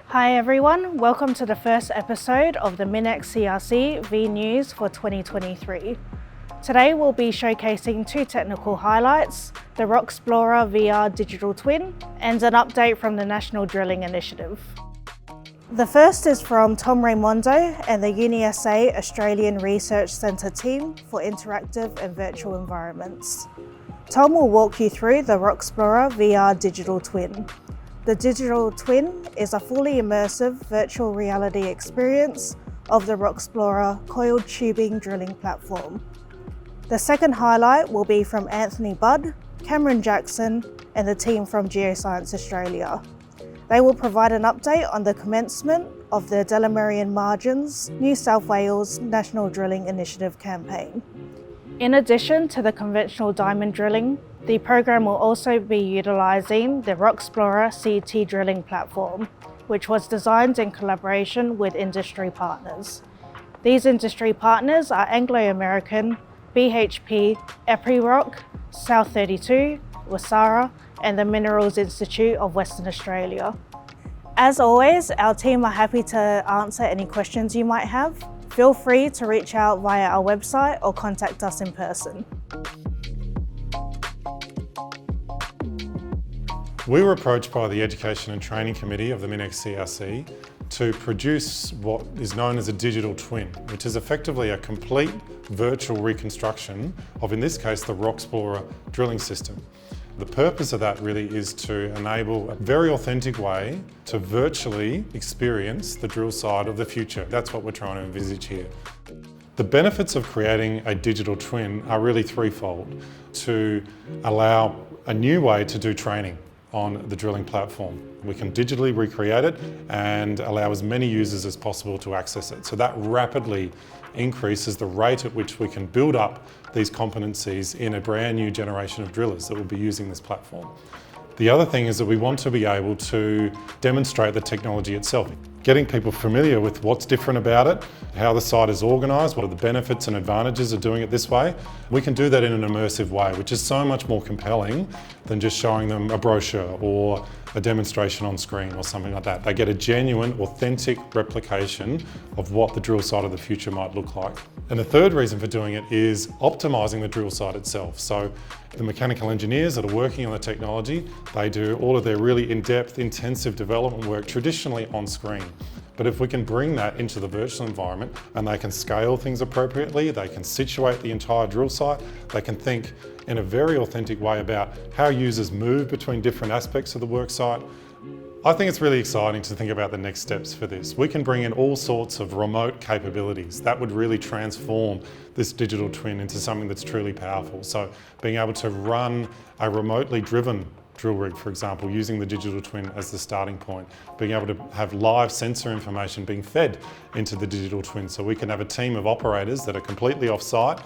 Hi everyone, welcome to the first episode of the MinEx CRC vNews for 2023. Today we'll be showcasing two technical highlights, the Rocksplorer VR digital twin and an update from the National Drilling Initiative. The first is from Tom Raimondo and the UniSA Australian Research Centre team for interactive and virtual environments. Tom will walk you through the Rocksplorer VR digital twin. The digital twin is a fully immersive virtual reality experience of the Rocksplorer coiled tubing drilling platform. The second highlight will be from Anthony Budd, Cameron Jackson and the team from Geoscience Australia. They will provide an update on the commencement of the Delamerian Margins New South Wales National Drilling Initiative campaign. In addition to the conventional diamond drilling, the program will also be utilising the Rocksplorer CT drilling platform, which was designed in collaboration with industry partners. These industry partners are Anglo American, BHP, Epiroc, South 32, Wasara, and the Minerals Institute of Western Australia. As always, our team are happy to answer any questions you might have. Feel free to reach out via our website or contact us in person. We were approached by the Education and Training Committee of the MinEx CRC to produce what is known as a digital twin, which is effectively a complete virtual reconstruction of, in this case, the Rocksplorer drilling system. The purpose of that really is to enable a very authentic way to virtually experience the drill site of the future. That's what we're trying to envisage here. The benefits of creating a digital twin are really threefold: to allow a new way to do training on the drilling platform. We can digitally recreate it and allow as many users as possible to access it. So that rapidly increases the rate at which we can build up these competencies in a brand new generation of drillers that will be using this platform. The other thing is that we want to be able to demonstrate the technology itself, getting people familiar with what's different about it, how the site is organised, what are the benefits and advantages of doing it this way. We can do that in an immersive way, which is so much more compelling than just showing them a brochure or a demonstration on screen or something like that. They get a genuine, authentic replication of what the drill site of the future might look like. And the third reason for doing it is optimising the drill site itself. So the mechanical engineers that are working on the technology, they do all of their really in-depth, intensive development work traditionally on screen. But if we can bring that into the virtual environment and they can scale things appropriately, they can situate the entire drill site, they can think in a very authentic way about how users move between different aspects of the work site. I think it's really exciting to think about the next steps for this. We can bring in all sorts of remote capabilities that would really transform this digital twin into something that's truly powerful. So being able to run a remotely driven drill rig, for example, using the digital twin as the starting point, being able to have live sensor information being fed into the digital twin so we can have a team of operators that are completely off-site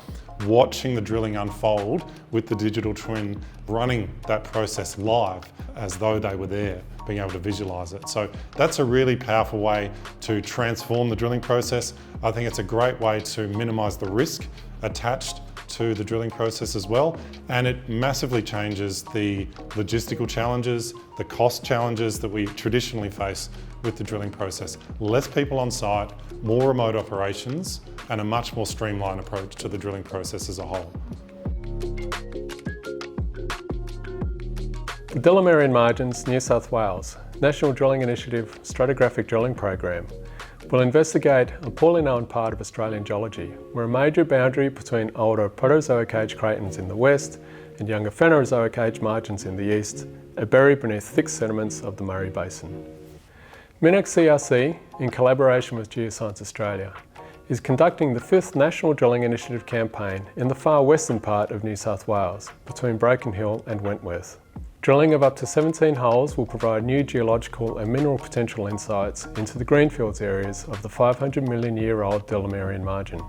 watching the drilling unfold with the digital twin running that process live as though they were there, being able to visualise it. So that's a really powerful way to transform the drilling process. I think it's a great way to minimise the risk attached to the drilling process as well, and it massively changes the logistical challenges, the cost challenges that we traditionally face with the drilling process. Less people on site, more remote operations, and a much more streamlined approach to the drilling process as a whole. The Delamerian Margins New South Wales National Drilling Initiative Stratigraphic Drilling Program will investigate a poorly known part of Australian geology, where a major boundary between older Proterozoic age cratons in the west and younger Phanerozoic age margins in the east are buried beneath thick sediments of the Murray Basin. MinEx CRC, in collaboration with Geoscience Australia, is conducting the 5th National Drilling Initiative campaign in the far western part of New South Wales, between Broken Hill and Wentworth. Drilling of up to 17 holes will provide new geological and mineral potential insights into the greenfields areas of the 500 million year old Delamerian Margin.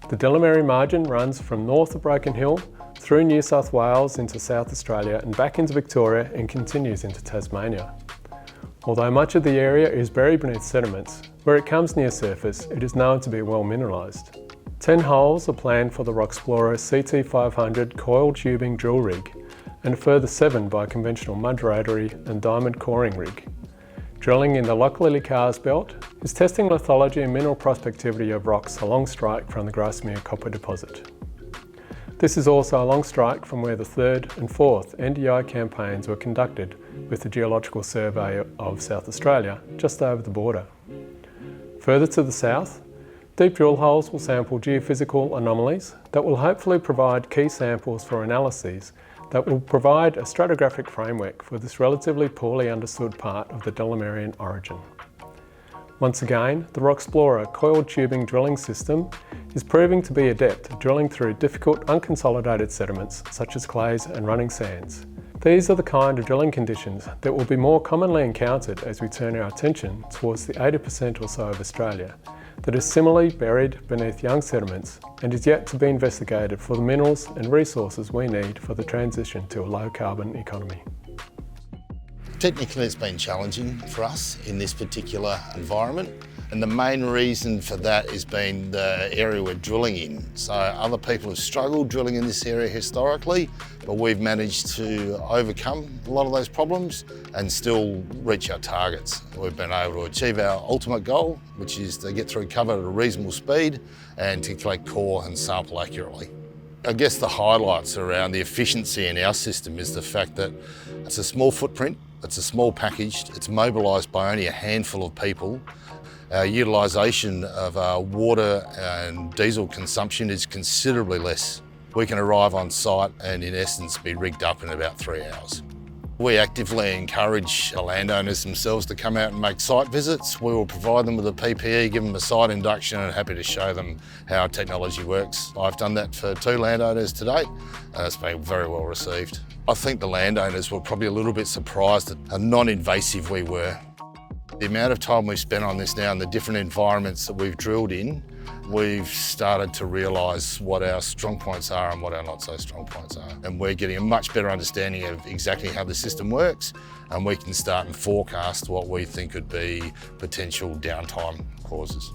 The Delamerian Margin runs from north of Broken Hill through New South Wales into South Australia and back into Victoria and continues into Tasmania. Although much of the area is buried beneath sediments, where it comes near surface, it is known to be well mineralised. 10 holes are planned for the Rocksplorer CT500 coiled tubing drill rig, and a further 7 by a conventional mud rotary and diamond coring rig. Drilling in the Locklilly Cars Belt is testing lithology and mineral prospectivity of rocks along strike from the Grasmere copper deposit. This is also along strike from where the 3rd and 4th NDI campaigns were conducted with the Geological Survey of South Australia just over the border. Further to the south, deep drill holes will sample geophysical anomalies that will hopefully provide key samples for analyses that will provide a stratigraphic framework for this relatively poorly understood part of the Delamerian origin. Once again, the Rocksplorer coiled tubing drilling system is proving to be adept at drilling through difficult unconsolidated sediments such as clays and running sands. These are the kind of drilling conditions that will be more commonly encountered as we turn our attention towards the 80% or so of Australia that is similarly buried beneath young sediments and is yet to be investigated for the minerals and resources we need for the transition to a low carbon economy. Technically it's been challenging for us in this particular environment, and the main reason for that has been the area we're drilling in. So other people have struggled drilling in this area historically, but we've managed to overcome a lot of those problems and still reach our targets. We've been able to achieve our ultimate goal, which is to get through cover at a reasonable speed and to collect core and sample accurately. I guess the highlights around the efficiency in our system is the fact that it's a small footprint, it's a small package, it's mobilised by only a handful of people. Our utilisation of water and diesel consumption is considerably less. We can arrive on site and in essence be rigged up in about 3 hours. We actively encourage the landowners themselves to come out and make site visits. We will provide them with a PPE, give them a site induction, and happy to show them how our technology works. I've done that for 2 landowners to date, and it's been very well received. I think the landowners were probably a little bit surprised at how non-invasive we were. The amount of time we've spent on this now and the different environments that we've drilled in, we've started to realise what our strong points are and what our not so strong points are. And we're getting a much better understanding of exactly how the system works, and we can start and forecast what we think could be potential downtime causes.